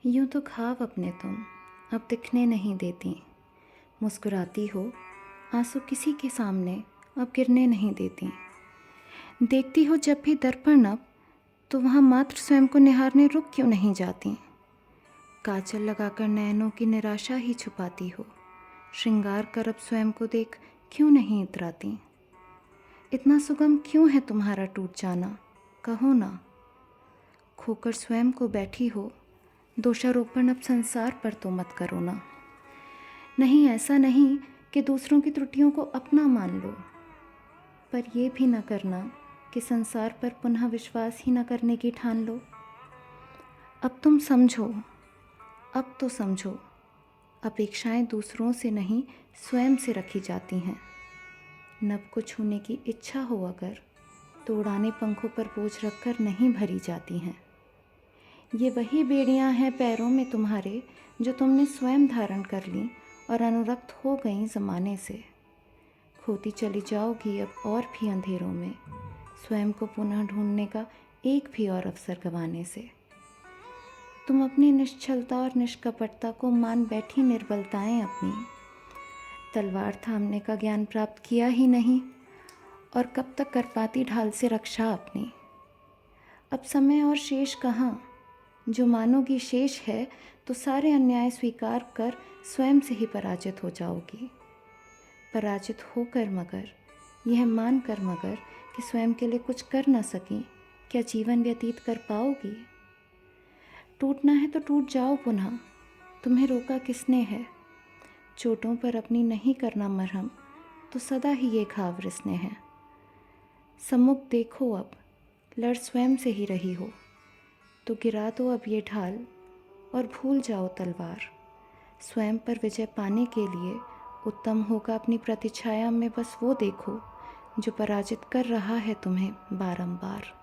यूं तो ख्वाब अपने तुम अब दिखने नहीं देती। मुस्कुराती हो आंसू किसी के सामने अब गिरने नहीं देती। देखती हो जब भी दर्पण अब तो वहाँ मात्र स्वयं को निहारने रुक क्यों नहीं जाती। काजल लगाकर नैनों की निराशा ही छुपाती हो। श्रृंगार कर अब स्वयं को देख क्यों नहीं इतराती। इतना सुगम क्यों है तुम्हारा टूट जाना, कहो ना। खोकर स्वयं को बैठी हो, दोषारोपण अब संसार पर तो मत करो ना। नहीं, ऐसा नहीं कि दूसरों की त्रुटियों को अपना मान लो, पर यह भी न करना कि संसार पर पुनः विश्वास ही न करने की ठान लो। अब तुम समझो, अब तो समझो, अपेक्षाएं दूसरों से नहीं स्वयं से रखी जाती हैं। नभ को छूने की इच्छा हो अगर तो उड़ाने पंखों पर बोझ रखकर नहीं भरी जाती हैं। ये वही बेड़ियां हैं पैरों में तुम्हारे जो तुमने स्वयं धारण कर लीं और अनुरक्त हो गईं ज़माने से। खोती चली जाओगी अब और भी अंधेरों में, स्वयं को पुनः ढूंढने का एक भी और अवसर गंवाने से। तुम अपनी निश्चलता और निष्कपटता को मान बैठी निर्बलताएं अपनी। तलवार थामने का ज्ञान प्राप्त किया ही नहीं और कब तक कर पाती ढाल से रक्षा अपनी। अब समय और शेष कहाँ, जो मानोगी शेष है तो सारे अन्याय स्वीकार कर स्वयं से ही पराजित हो जाओगी। पराजित होकर मगर, यह मान कर मगर कि स्वयं के लिए कुछ कर न सकी, क्या जीवन व्यतीत कर पाओगी। टूटना है तो टूट जाओ पुनः, तुम्हें रोका किसने है। चोटों पर अपनी नहीं करना मरहम तो सदा ही ये घाव रिसने हैं। सम्मुख देखो अब, लड़ स्वयं से ही रही हो, तो गिरा दो अब ये ढाल और भूल जाओ तलवार। स्वयं पर विजय पाने के लिए उत्तम होगा अपनी प्रतिछाया में बस वो देखो जो पराजित कर रहा है तुम्हें बारंबार।